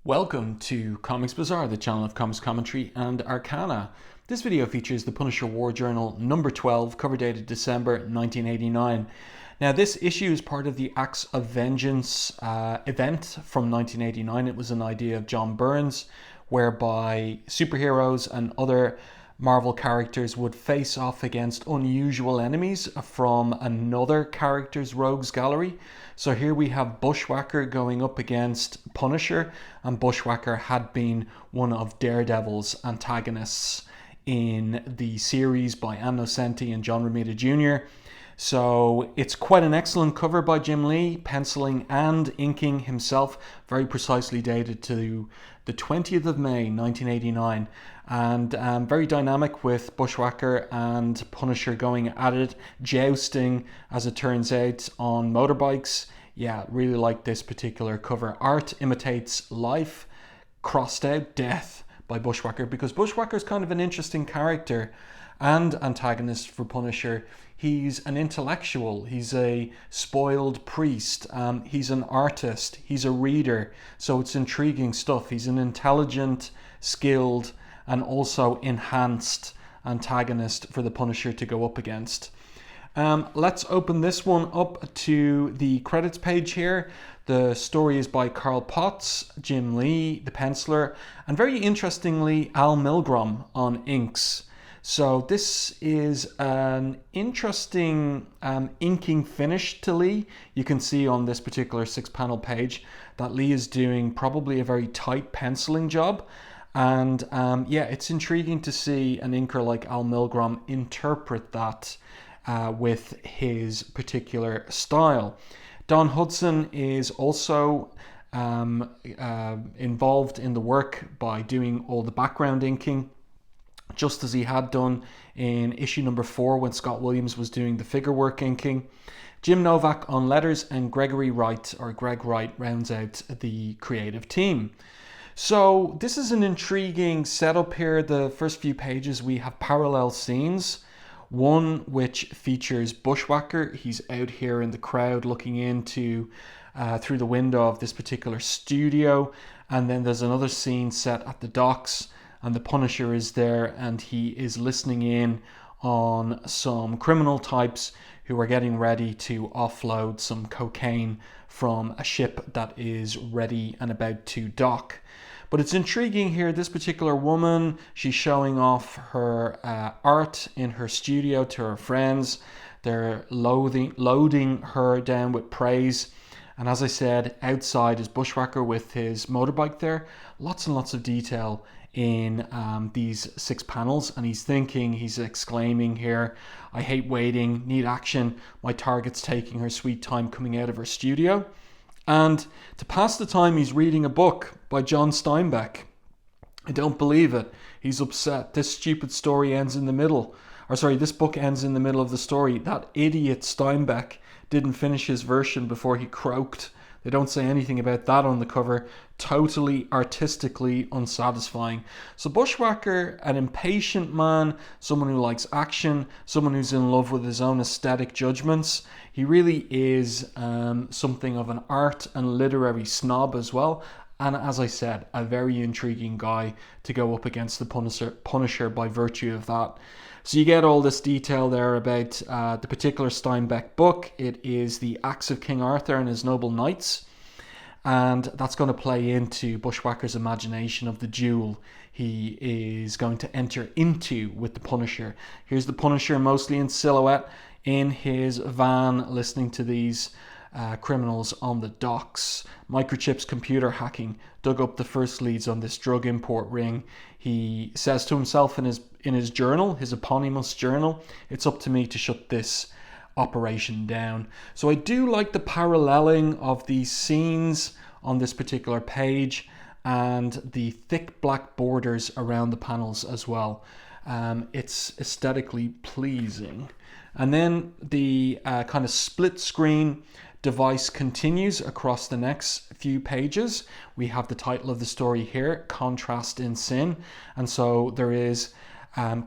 Welcome to Comics Bazaar, the channel of comics commentary and arcana. This video features the Punisher War Journal number 12, cover dated December 1989. Now this issue is part of the Acts of Vengeance event from 1989. It was an idea of John Byrne's, whereby superheroes and other Marvel characters would face off against unusual enemies from another character's rogues gallery. So here we have Bushwacker going up against Punisher, and Bushwacker had been one of Daredevil's antagonists in the series by Ann Nocenti and John Romita Jr. So it's quite an excellent cover by Jim Lee, penciling and inking himself, very precisely dated to the 20th of May 1989, and very dynamic with Bushwacker and Punisher going at it, jousting as it turns out on motorbikes. Yeah, really like this particular cover. Art imitates life, crossed out death by Bushwacker, because Bushwacker is kind of an interesting character and antagonist for Punisher. He's an intellectual, he's a spoiled priest, he's an artist, he's a reader, so it's intriguing stuff. He's an intelligent, skilled, and also enhanced antagonist for the Punisher to go up against. Let's open this one up to the credits page here. The story is by Carl Potts, Jim Lee, the penciler, and very interestingly, Al Milgrom on inks. So this is an interesting inking finish to Lee. You can see on this particular 6-panel page that Lee is doing probably a very tight penciling job. And yeah, it's intriguing to see an inker like Al Milgrom interpret that with his particular style. Don Hudson is also involved in the work by doing all the background inking, just as he had done in issue number 4 when Scott Williams was doing the figure work inking. Jim Novak on letters, and Greg Wright rounds out the creative team. So this is an intriguing setup here. The first few pages we have parallel scenes. One which features Bushwacker. He's out here in the crowd looking into through the window of this particular studio. And then there's another scene set at the docks, and the Punisher is there, and he is listening in on some criminal types who are getting ready to offload some cocaine from a ship that is ready and about to dock. But it's intriguing here, this particular woman, she's showing off her art in her studio to her friends. They're loading her down with praise. And as I said, outside is Bushwacker with his motorbike there. Lots and lots of detail in these 6 panels, and he's exclaiming here, "I hate waiting, need action, my target's taking her sweet time coming out of her studio." And to pass the time, he's reading a book by John Steinbeck. I don't believe it. He's upset. This stupid story ends in the middle. This book ends in the middle of the story. That idiot Steinbeck didn't finish his version before he croaked. They don't say anything about that on the cover. Totally artistically unsatisfying. So Bushwacker, an impatient man, someone who likes action, someone who's in love with his own aesthetic judgments. He really is something of an art and literary snob as well. And as I said, a very intriguing guy to go up against the Punisher by virtue of that. So you get all this detail there about the particular Steinbeck book. It is the Acts of King Arthur and his Noble Knights. And that's going to play into Bushwacker's imagination of the duel he is going to enter into with the Punisher. Here's the Punisher mostly in silhouette in his van listening to these criminals on the docks. Microchip's computer hacking dug up the first leads on this drug import ring. He says to himself in his journal, his eponymous journal, "It's up to me to shut this operation down." So I do like the paralleling of these scenes on this particular page and the thick black borders around the panels as well. It's aesthetically pleasing. And then the kind of split screen device continues across the next few pages. We have the title of the story here, Contrast in Sin. And so there is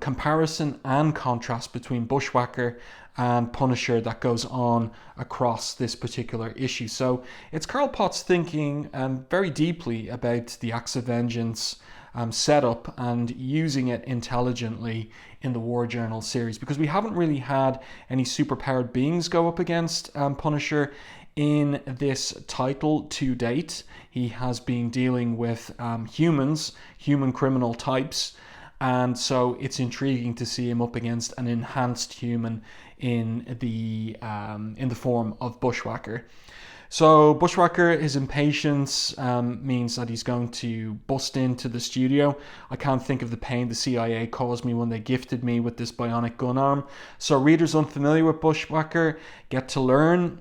comparison and contrast between Bushwacker and Punisher that goes on across this particular issue. So it's Carl Potts thinking very deeply about the Acts of Vengeance setup and using it intelligently in the War Journal series, because we haven't really had any superpowered beings go up against Punisher in this title to date. He has been dealing with humans, human criminal types, and so it's intriguing to see him up against an enhanced human in the form of Bushwacker. So Bushwacker, his impatience means that he's going to bust into the studio. I can't think of the pain the CIA caused me when they gifted me with this bionic gun arm. So readers unfamiliar with Bushwacker get to learn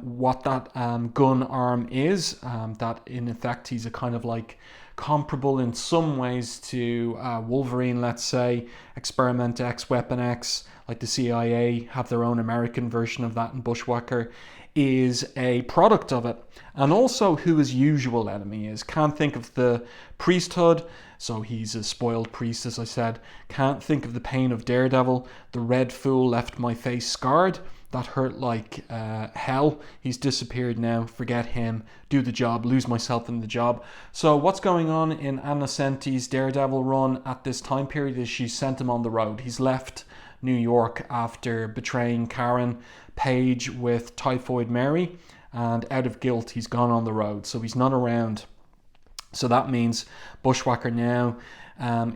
what that gun arm is. That in effect he's a kind of like comparable in some ways to Wolverine, let's say, Experiment X, Weapon X, like the CIA have their own American version of that, and Bushwacker is a product of it. And also who his usual enemy is. Can't think of the priesthood, so he's a spoiled priest, as I said. Can't think of the pain of Daredevil. The red fool left my face scarred. That hurt like hell. He's disappeared now. Forget him. Do the job. Lose myself in the job. So what's going on in Anna Senti's Daredevil run at this time period is she sent him on the road. He's left New York after betraying Karen Page with Typhoid Mary, and out of guilt he's gone on the road, so he's not around. So that means Bushwacker now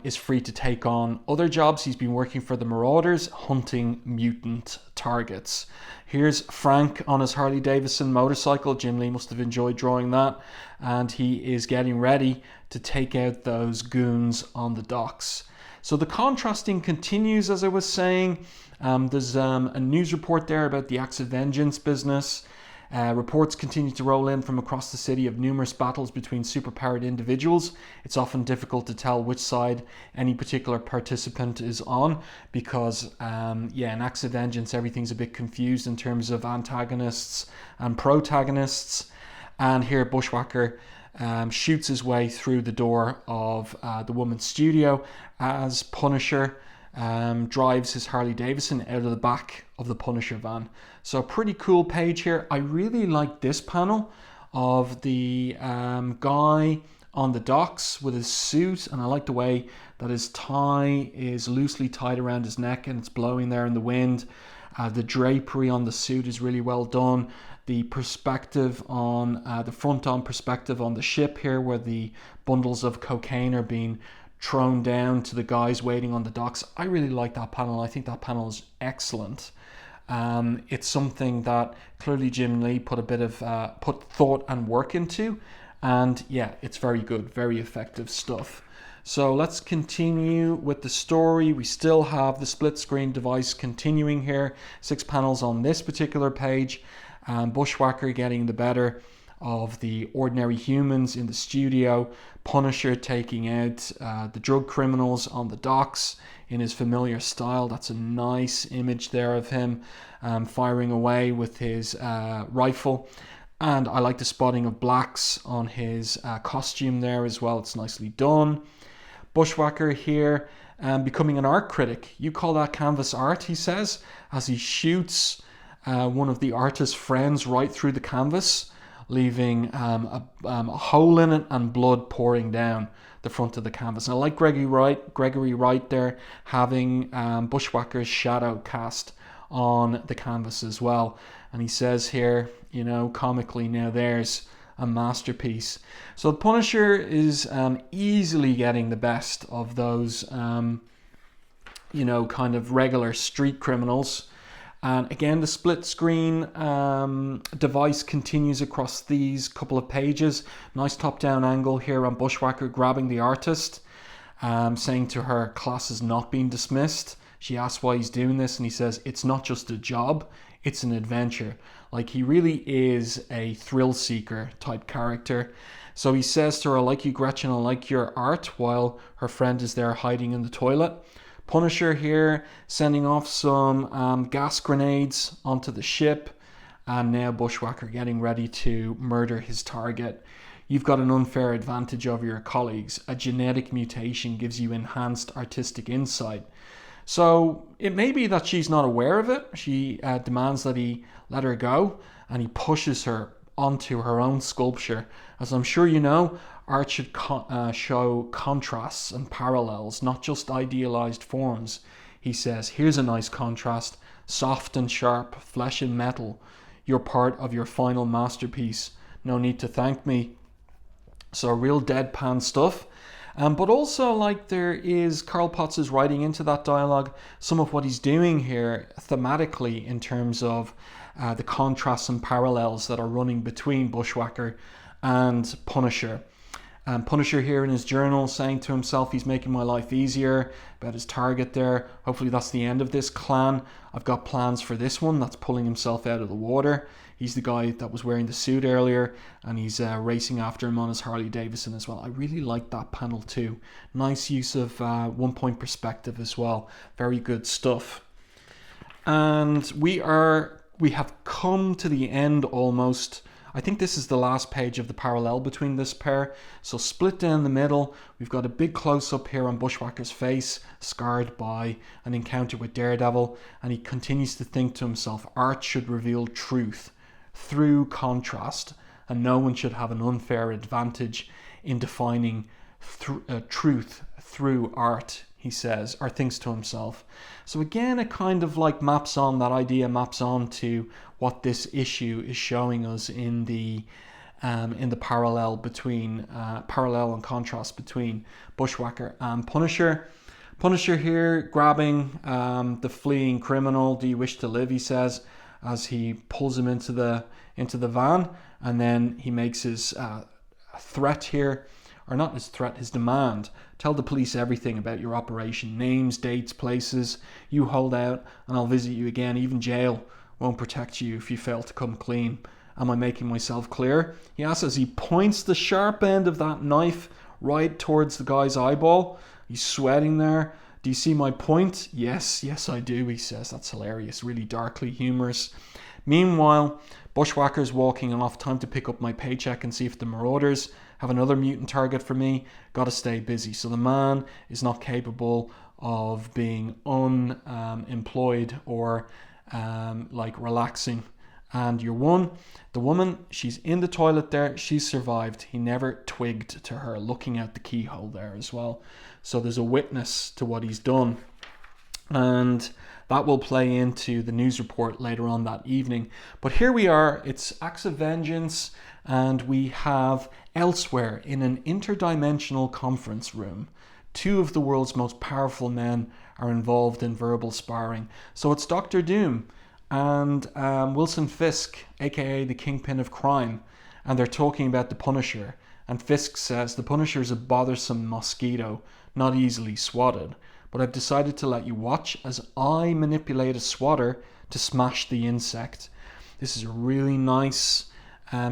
is free to take on other jobs. He's been working for the Marauders, hunting mutant targets. Here's Frank on his Harley Davidson motorcycle. Jim Lee must have enjoyed drawing that, and he is getting ready to take out those goons on the docks. So the contrasting continues, as I was saying. There's a news report there about the Acts of Vengeance business. Reports continue to roll in from across the city of numerous battles between superpowered individuals. It's often difficult to tell which side any particular participant is on because, in Acts of Vengeance, everything's a bit confused in terms of antagonists and protagonists. And here Bushwacker shoots his way through the door of the woman's studio as Punisher drives his Harley Davidson out of the back of the Punisher van. So pretty cool page here. I really like this panel of the guy on the docks with his suit, and I like the way that his tie is loosely tied around his neck and it's blowing there in the wind. The drapery on the suit is really well done. The perspective on the front-on perspective on the ship here, where the bundles of cocaine are being thrown down to the guys waiting on the docks. I really like that panel. I think that panel is excellent. It's something that clearly Jim Lee put a bit of put thought and work into, and yeah, it's very good, very effective stuff. So let's continue with the story. We still have the split screen device continuing here. 6 panels on this particular page. Bushwacker getting the better of the ordinary humans in the studio. Punisher taking out the drug criminals on the docks in his familiar style. That's a nice image there of him firing away with his rifle. And I like the spotting of blacks on his costume there as well. It's nicely done. Bushwacker here becoming an art critic. You call that canvas art, he says, as he shoots one of the artist's friends right through the canvas, leaving a hole in it and blood pouring down the front of the canvas. And I like Gregory Wright there having Bushwacker's shadow cast on the canvas as well. And he says here, you know, comically, now there's a masterpiece. So the Punisher is easily getting the best of those, kind of regular street criminals. And again, the split screen device continues across these couple of pages. Nice top-down angle here on Bushwacker grabbing the artist, saying to her, class is not being dismissed. She asks why he's doing this, and he says, it's not just a job, it's an adventure. Like, he really is a thrill-seeker type character. So he says to her, I like you, Gretchen, I like your art, while her friend is there hiding in the toilet. Punisher here sending off some gas grenades onto the ship, and now Bushwacker getting ready to murder his target. You've got an unfair advantage over your colleagues. A genetic mutation gives you enhanced artistic insight. So it may be that she's not aware of it. She demands that he let her go, and he pushes her onto her own sculpture. As I'm sure you know, art should show contrasts and parallels, not just idealized forms. He says, here's a nice contrast, soft and sharp, flesh and metal. You're part of your final masterpiece. No need to thank me. So real deadpan stuff. But also, like, there is Karl Potts is writing into that dialogue some of what he's doing here thematically in terms of the contrasts and parallels that are running between Bushwacker and Punisher. Punisher here in his journal saying to himself he's making my life easier, about his target there. Hopefully that's the end of this clan. I've got plans for this one that's pulling himself out of the water. He's the guy that was wearing the suit earlier, and he's racing after him on his Harley Davidson as well. I really like that panel too. Nice use of one-point perspective as well. Very good stuff. And we have come to the end almost. I think this is the last page of the parallel between this pair. So split down the middle, we've got a big close-up here on Bushwacker's face, scarred by an encounter with Daredevil, and he continues to think to himself, art should reveal truth through contrast, and no one should have an unfair advantage in defining truth through art, he says, or thinks to himself. So again, it kind of like maps on, that idea maps on to what this issue is showing us in the parallel and contrast between Bushwacker and Punisher. Punisher here grabbing the fleeing criminal. Do you wish to live? He says, as he pulls him into the van, and then he makes his threat here, or not his threat, his demand. Tell the police everything about your operation, names, dates, places. You hold out and I'll visit you again. Even jail won't protect you if you fail to come clean. Am I making myself clear? He asks as he points the sharp end of that knife right towards the guy's eyeball. He's sweating there. Do you see my point? Yes, I do, he says. That's hilarious, really darkly humorous. Meanwhile, Bushwacker's walking off. Time to pick up my paycheck and see if the Marauders have another mutant target for me. Gotta stay busy. So the man is not capable of being unemployed or relaxing. And the woman, she's in the toilet there. She's survived. He never twigged to her, looking out the keyhole there as well. So there's a witness to what he's done. And that will play into the news report later on that evening. But here we are. It's Acts of Vengeance. And we have elsewhere in an interdimensional conference room, two of the world's most powerful men are involved in verbal sparring. So it's Dr. Doom and Wilson Fisk, aka the Kingpin of Crime, and they're talking about the Punisher. And Fisk says, the Punisher is a bothersome mosquito, not easily swatted, but I've decided to let you watch as I manipulate a swatter to smash the insect. This is a really nice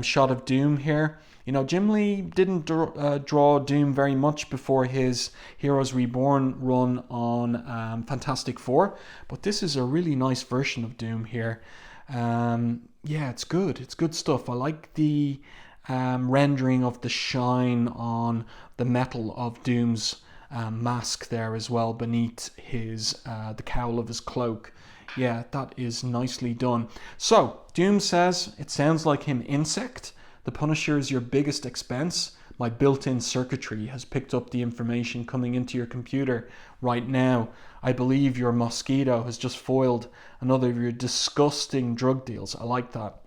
shot of Doom here. You know, Jim Lee didn't draw Doom very much before his Heroes Reborn run on Fantastic Four, but this is a really nice version of Doom here. Yeah, it's good. It's good stuff. I like the rendering of the shine on the metal of Doom's mask there as well beneath his the cowl of his cloak. Yeah, that is nicely done. So, Doom says, it sounds like him insect. The Punisher is your biggest expense. My built-in circuitry has picked up the information coming into your computer right now. I believe your mosquito has just foiled another of your disgusting drug deals. I like that.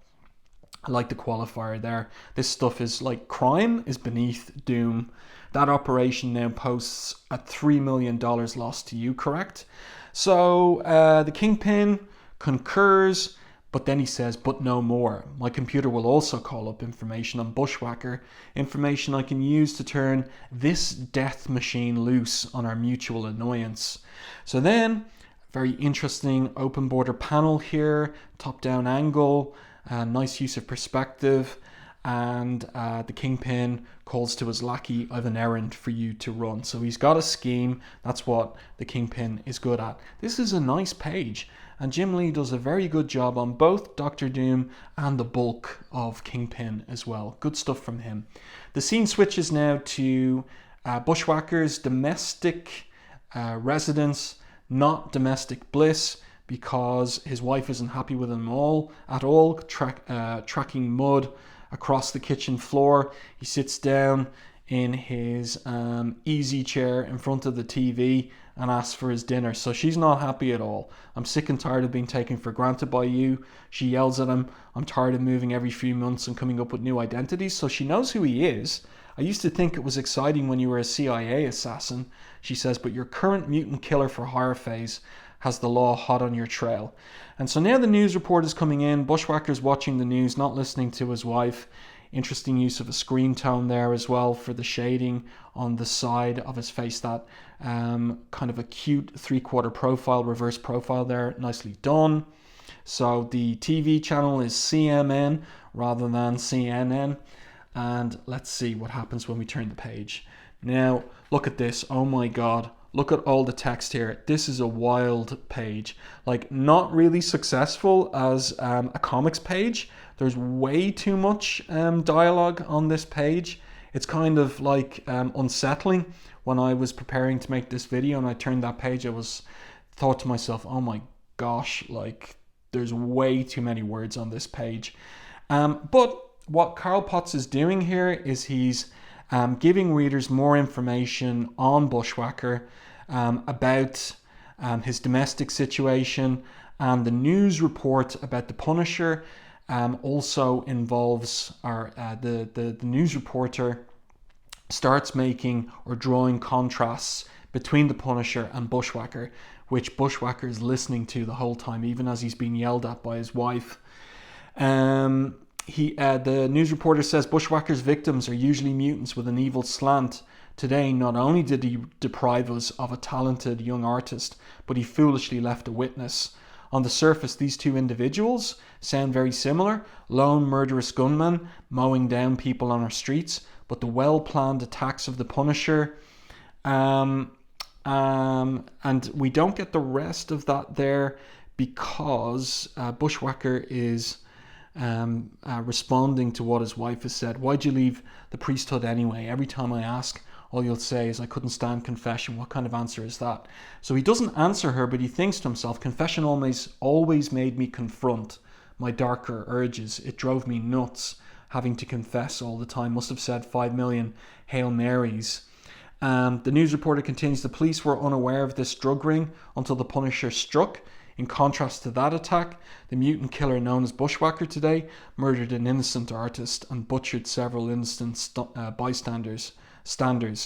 I like the qualifier there. This stuff is like crime is beneath Doom. That operation now posts a $3 million loss to you, correct? So the Kingpin concurs, but then he says, but no more. My computer will also call up information on Bushwacker, information I can use to turn this death machine loose on our mutual annoyance. So then, very interesting open border panel here, top-down angle, nice use of perspective, and the Kingpin calls to his lackey, I have an errand for you to run. So he's got a scheme. That's what the Kingpin is good at. This is a nice page. And Jim Lee does a very good job on both Doctor Doom and the bulk of Kingpin as well. Good stuff from him. The scene switches now to Bushwacker's domestic residence, not domestic bliss, because his wife isn't happy with him at all, tracking mud across the kitchen floor. He sits down in his easy chair in front of the TV and asks for his dinner. So she's not happy at all. I'm sick and tired of being taken for granted by you. She yells at him. I'm tired of moving every few months and coming up with new identities. So she knows who he is. I used to think it was exciting when you were a CIA assassin, she says, but your current mutant killer for hire phase has the law hot on your trail. And so now the news report is coming in. Bushwacker's watching the news, not listening to his wife. Interesting use of a screen tone there as well for the shading on the side of his face. That kind of a cute three-quarter profile, reverse profile there. Nicely done. So the TV channel is CMN rather than CNN. And let's see what happens when we turn the page. Now, look at this. Oh my God. Look at all the text here. This is a wild page. Like, not really successful as a comics page. There's way too much dialogue on this page. It's kind of like unsettling. When I was preparing to make this video and I turned that page, I thought to myself, oh my gosh, like there's way too many words on this page. But what Carl Potts is doing here is he's giving readers more information on Bushwacker, about his domestic situation, and the news report about the Punisher also involves the news reporter starts making or drawing contrasts between the Punisher and Bushwacker, which Bushwacker is listening to the whole time, even as he's being yelled at by his wife. The news reporter says Bushwacker's victims are usually mutants with an evil slant. Today, not only did he deprive us of a talented young artist, but he foolishly left a witness. On the surface, these two individuals sound very similar. Lone murderous gunmen mowing down people on our streets, but the well-planned attacks of the Punisher. And we don't get the rest of that there because Bushwacker is responding to what his wife has said. Why'd you leave the priesthood anyway? Every time I ask, all you'll say is I couldn't stand confession. What kind of answer is that? So he doesn't answer her, but he thinks to himself, confession always made me confront my darker urges. It drove me nuts having to confess all the time. Must have said 5 million Hail Marys. The news reporter continues, the police were unaware of this drug ring until the Punisher struck. In contrast to that attack, the mutant killer known as Bushwacker today murdered an innocent artist and butchered several innocent bystanders.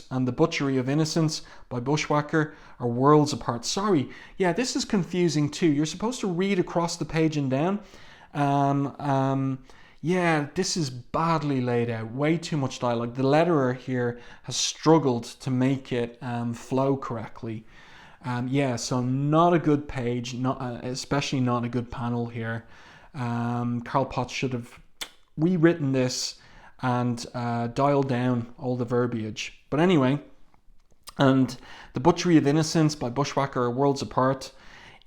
And the butchery of innocence by Bushwacker are worlds apart. Sorry, yeah, this is confusing too. You're supposed to read across the page and down. Yeah, this is badly laid out. Way too much dialogue. The letterer here has struggled to make it flow correctly. So not a good page, especially not a good panel here. Carl Potts should have rewritten this and dialed down all the verbiage. But anyway, and the butchery of innocence by Bushwacker are worlds apart.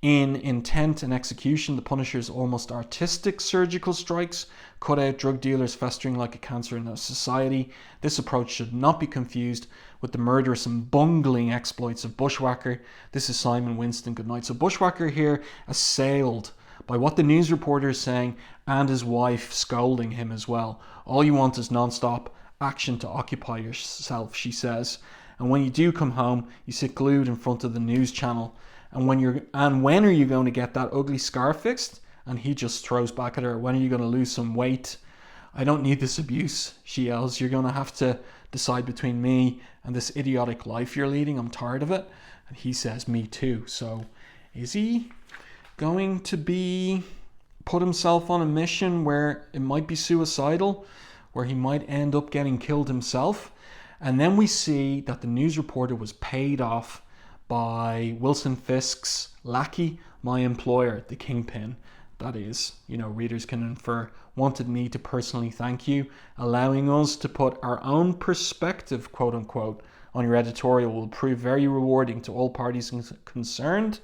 In intent and execution, the Punisher's almost artistic surgical strikes cut out drug dealers festering like a cancer in our society. This approach should not be confused with the murderous and bungling exploits of Bushwacker. This is Simon Winston. Good night. So Bushwacker here assailed by what the news reporter is saying and his wife scolding him as well. All you want is non-stop action to occupy yourself, she says. And when you do come home, you sit glued in front of the news channel. And when are you going to get that ugly scar fixed? And he just throws back at her, when are you going to lose some weight? I don't need this abuse, she yells. You're going to have to decide between me and this idiotic life you're leading. I'm tired of it. And he says, me too. So is he going to put himself on a mission where it might be suicidal, where he might end up getting killed himself? And then we see that the news reporter was paid off by Wilson Fisk's lackey, my employer, the Kingpin. That is, readers can infer, wanted me to personally thank you, allowing us to put our own perspective, quote unquote, on your editorial will prove very rewarding to all parties concerned.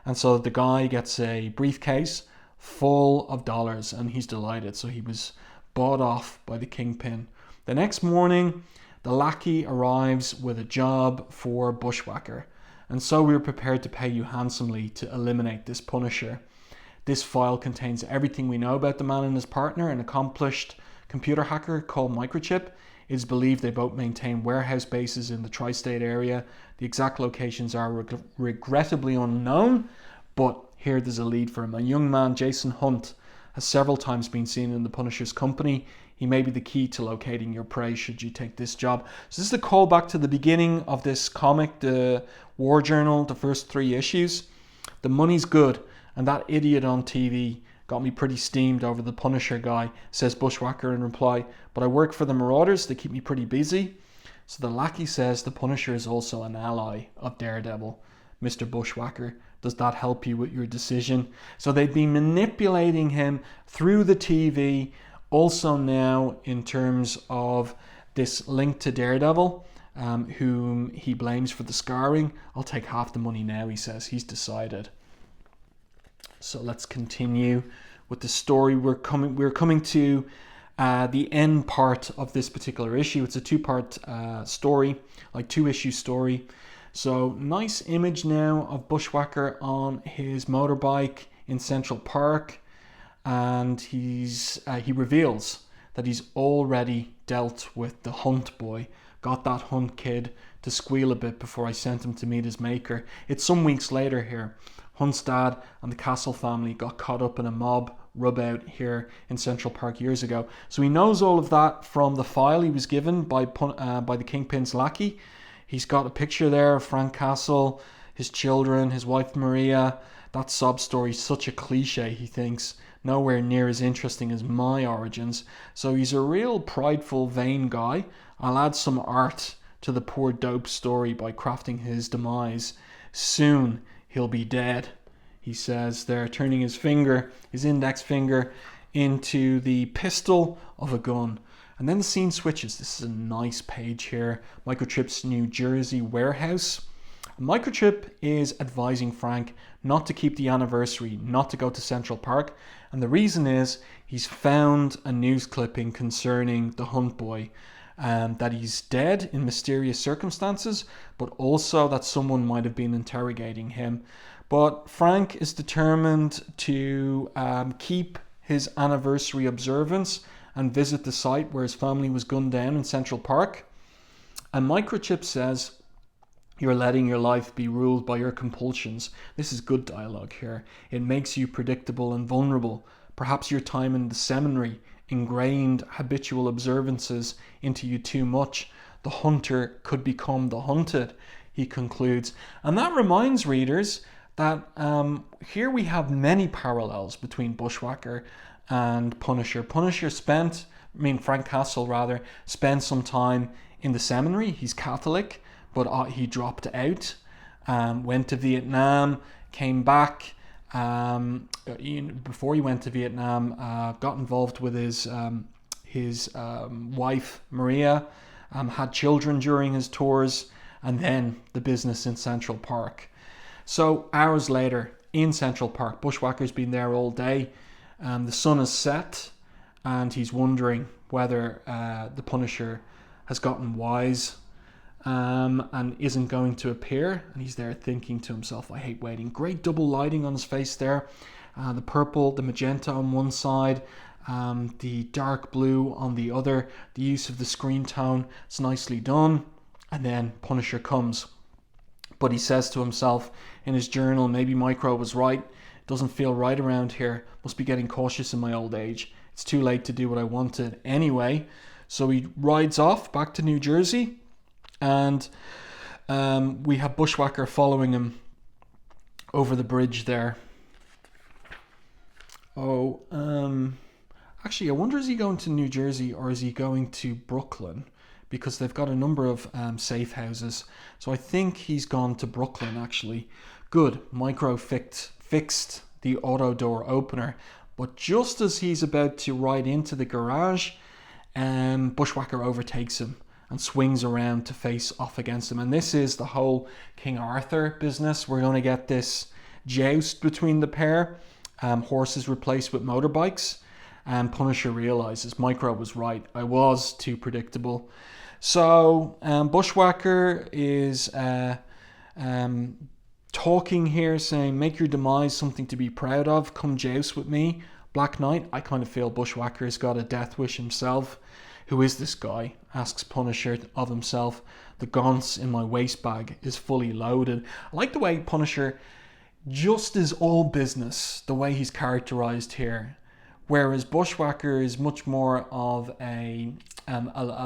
And so the guy gets a briefcase full of dollars and he's delighted. So he was bought off by the Kingpin. The next morning, the lackey arrives with a job for Bushwacker. And so we are prepared to pay you handsomely to eliminate this Punisher. This file contains everything we know about the man and his partner, an accomplished computer hacker called Microchip. It is believed they both maintain warehouse bases in the tri-state area. The exact locations are regrettably unknown, but here there's a lead for him. A young man, Jason Hunt, has several times been seen in the Punisher's company. He may be the key to locating your prey should you take this job. So this is a callback to the beginning of this comic, the War Journal, the first 3 issues. The money's good, and that idiot on TV got me pretty steamed over the Punisher guy, says Bushwacker in reply. But I work for the Marauders, they keep me pretty busy. So the lackey says the Punisher is also an ally of Daredevil. Mr. Bushwacker, does that help you with your decision? So they've been manipulating him through the TV, also now in terms of this link to Daredevil, whom he blames for the scarring. I'll take half the money now, he says. He's decided. So let's continue with the story. We're coming to the end part of this particular issue. It's a 2-part story, like 2-issue story. So nice image now of Bushwacker on his motorbike in Central Park, and he reveals that he's already dealt with the Hunt boy. Got that Hunt kid to squeal a bit before I sent him to meet his maker. It's some weeks later here. Hunt's dad and the Castle family got caught up in a mob rub out here in Central Park years ago. So he knows all of that from the file he was given by the Kingpin's lackey. He's got a picture there of Frank Castle, his children, his wife Maria. That sob story is such a cliche, he thinks. Nowhere near as interesting as my origins. So he's a real prideful, vain guy. I'll add some art to the poor dope story by crafting his demise. Soon he'll be dead, he says there, turning his index finger, into the pistol of a gun. And then the scene switches. This is a nice page here. Microchip's New Jersey warehouse. Microchip is advising Frank not to keep the anniversary, not to go to Central Park. And the reason is he's found a news clipping concerning the Hunt boy. That he's dead in mysterious circumstances, but also that someone might have been interrogating him. But Frank is determined to keep his anniversary observance and visit the site where his family was gunned down in Central Park. And Microchip says, "You're letting your life be ruled by your compulsions." This is good dialogue here. "It makes you predictable and vulnerable. Perhaps your time in the seminary ingrained habitual observances into you too much. The hunter could become the hunted," he concludes. And that reminds readers that here we have many parallels between Bushwacker and Punisher. Frank Castle rather, spent some time in the seminary. He's Catholic, but he dropped out, went to Vietnam, came back. Before he went to Vietnam, got involved with his wife Maria, had children during his tours, and then the business in Central Park. So hours later in Central Park, Bushwacker's been there all day. The sun has set, and he's wondering whether the Punisher has gotten wise and isn't going to appear. And he's there thinking to himself, "I hate waiting." Great double lighting on his face there. The purple, the magenta on one side, the dark blue on the other. The use of the screen tone, it's nicely done. And then Punisher comes. But he says to himself in his journal, maybe Micro was right. Doesn't feel right around here. Must be getting cautious in my old age. It's too late to do what I wanted anyway. So he rides off back to New Jersey. And we have Bushwacker following him over the bridge there. Actually, I wonder, is he going to New Jersey or is he going to Brooklyn? Because they've got a number of safe houses. So I think he's gone to Brooklyn, actually. Good. Micro fixed the auto door opener. But just as he's about to ride into the garage, Bushwacker overtakes him and swings around to face off against him. And this is the whole King Arthur business. We're going to get this joust between the pair. Horses replaced with motorbikes. And Punisher realizes Micro was right. I was too predictable. So Bushwacker is talking here, saying, make your demise something to be proud of. Come joust with me. Black Knight, I kind of feel Bushwacker's got a death wish himself. Who is this guy? Asks Punisher of himself. The gaunts in my waist bag is fully loaded. I like the way Punisher just is all business, the way he's characterized here. Whereas Bushwacker is much more of a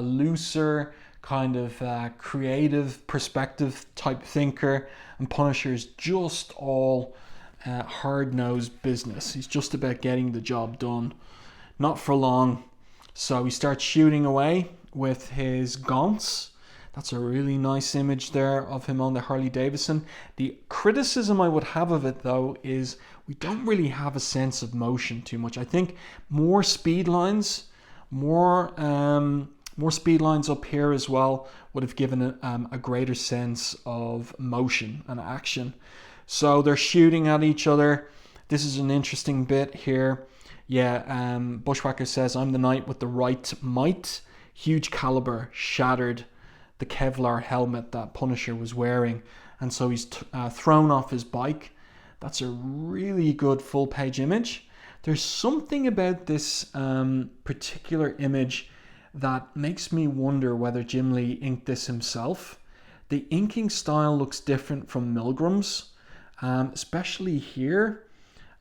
looser kind of creative perspective type thinker, and Punisher is just all hard-nosed business. He's just about getting the job done. Not for long. So he starts shooting away with his gaunts. That's a really nice image there of him on the Harley Davidson. The criticism I would have of it, though, is we don't really have a sense of motion too much. I think more speed lines, more speed lines up here as well would have given a greater sense of motion and action. So they're shooting at each other. This is an interesting bit here. Yeah, Bushwacker says, I'm the knight with the right might. Huge caliber shattered the Kevlar helmet that Punisher was wearing. And so he's thrown off his bike. That's a really good full page image. There's something about this particular image that makes me wonder whether Jim Lee inked this himself. The inking style looks different from Milgrom's, especially here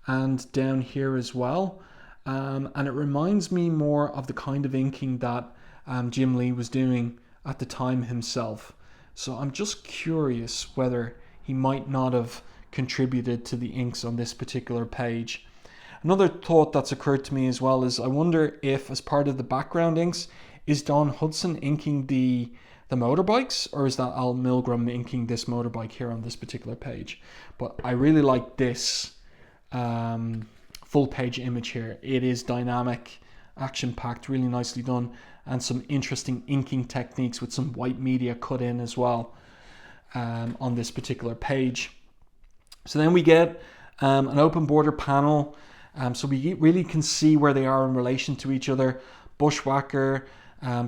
and down here as well. And it reminds me more of the kind of inking that Jim Lee was doing at the time himself. So I'm just curious whether he might not have contributed to the inks on this particular page. Another thought that's occurred to me as well is I wonder if, as part of the background inks, is Don Hudson inking the motorbikes, or is that Al Milgrom inking this motorbike here on this particular page? But I really like this full page image here. It is dynamic, action packed, really nicely done, and some interesting inking techniques with some white media cut in as well on this particular page. So then we get an open border panel, so we really can see where they are in relation to each other. Bushwacker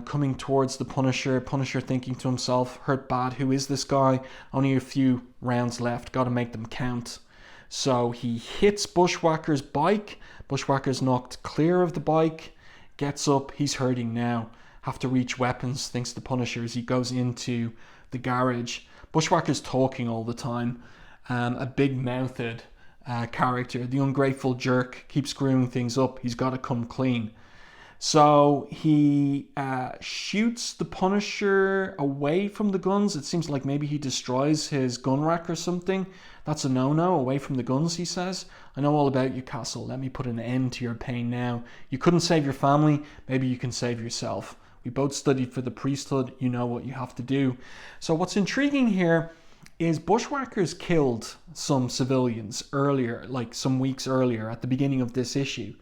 coming towards the Punisher. Punisher thinking to himself, hurt bad, who is this guy? Only a few rounds left, got to make them count. So he hits Bushwacker's bike. Bushwacker's knocked clear of the bike, gets up, he's hurting now. Have to reach weapons, thinks the Punisher as he goes into the garage. Bushwacker's talking all the time. A big-mouthed character. The ungrateful jerk keeps screwing things up. He's got to come clean. So he shoots the Punisher away from the guns. It seems like maybe he destroys his gun rack or something. That's a no-no, away from the guns, he says. I know all about you, Castle. Let me put an end to your pain now. You couldn't save your family. Maybe you can save yourself. We both studied for the priesthood. You know what you have to do. So what's intriguing here is Bushwacker's killed some civilians earlier, like some weeks earlier at the beginning of this issue.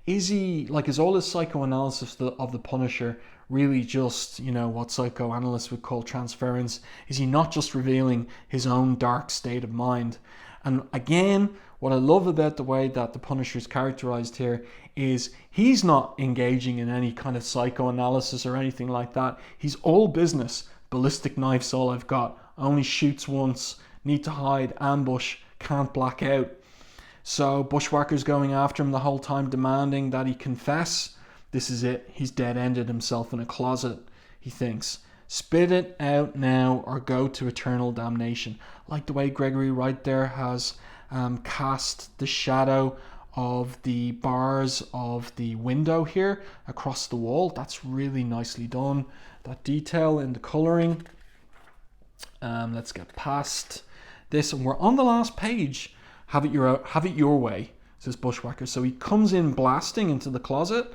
Is he, like, is all his psychoanalysis of the Punisher really just, what psychoanalysts would call transference? Is he not just revealing his own dark state of mind? And again, what I love about the way that the Punisher is characterized here is he's not engaging in any kind of psychoanalysis or anything like that. He's all business. Ballistic knife's all I've got. Only shoots once. Need to hide. Ambush. Can't black out. So Bushwacker's going after him the whole time, demanding that he confess. This is it. He's dead-ended himself in a closet, he thinks. Spit it out now or go to eternal damnation. Like the way Gregory Wright there has cast the shadow of the bars of the window here across the wall. That's really nicely done. That detail in the colouring. Let's get past this. And we're on the last page. Have it your way, says Bushwacker. So he comes in blasting into the closet,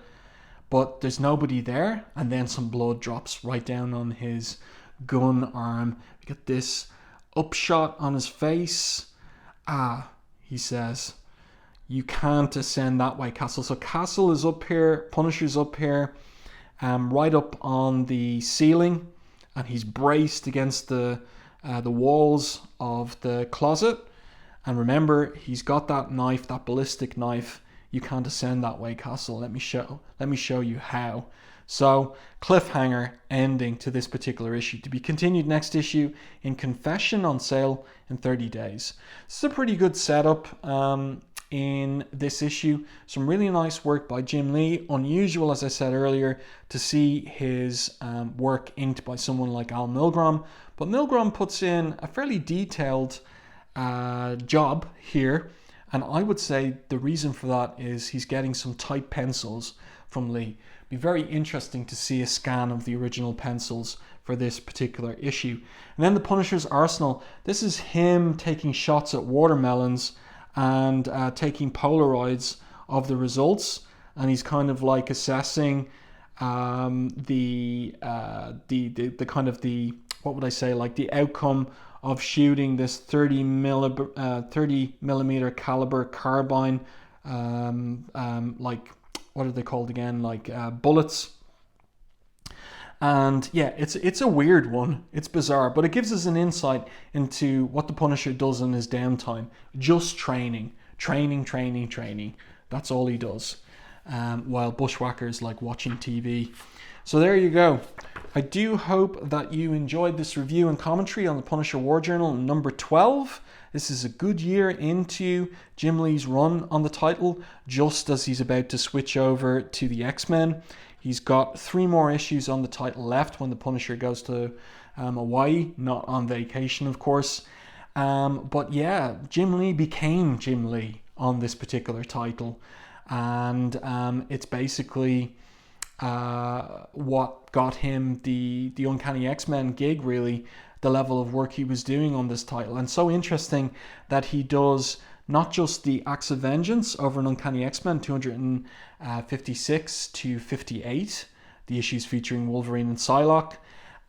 but there's nobody there. And then some blood drops right down on his gun arm. We get this upshot on his face. He says, you can't ascend that way, Castle. So Castle is up here, Punisher's up here, right up on the ceiling, and he's braced against the walls of the closet. And remember, he's got that knife, that ballistic knife. You can't ascend that way, Castle. Let me show you how. So, cliffhanger ending to this particular issue. To be continued next issue in Confession, on sale in 30 days. This is a pretty good setup in this issue. Some really nice work by Jim Lee. Unusual, as I said earlier, to see his work inked by someone like Al Milgrom. But Milgrom puts in a fairly detailed job here. And I would say the reason for that is he's getting some tight pencils from Lee. Be very interesting to see a scan of the original pencils for this particular issue. And then the Punisher's Arsenal. This is him taking shots at watermelons and taking Polaroids of the results. And he's kind of like assessing the kind of the, what would I say, like the outcome of shooting this 30 millimeter caliber carbine, like, what are they called again? Like bullets. And yeah, it's a weird one. It's bizarre, but it gives us an insight into what the Punisher does in his downtime. Just training. That's all he does. While Bushwacker's like watching TV. So there you go. I do hope that you enjoyed this review and commentary on the Punisher War Journal number 12. This is a good year into Jim Lee's run on the title, just as he's about to switch over to the X-Men. He's got 3 more issues on the title left when the Punisher goes to Hawaii, not on vacation, of course. But yeah, Jim Lee became Jim Lee on this particular title. And it's basically what got him the Uncanny X-Men gig, really, the level of work he was doing on this title. And so interesting that he does not just the Acts of Vengeance over an Uncanny X-Men 256 to 58, the issues featuring Wolverine and Psylocke,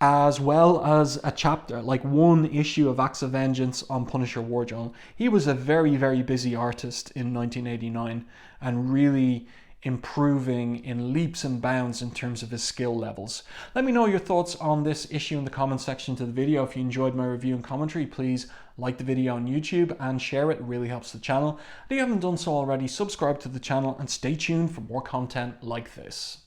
as well as a chapter, like one issue of Acts of Vengeance on Punisher War Journal. He was a very, very busy artist in 1989 and really improving in leaps and bounds in terms of his skill levels. Let me know your thoughts on this issue in the comment section to the video. If you enjoyed my review and commentary, please like the video on YouTube and share it. It really helps the channel. If you haven't done so already, subscribe to the channel and stay tuned for more content like this.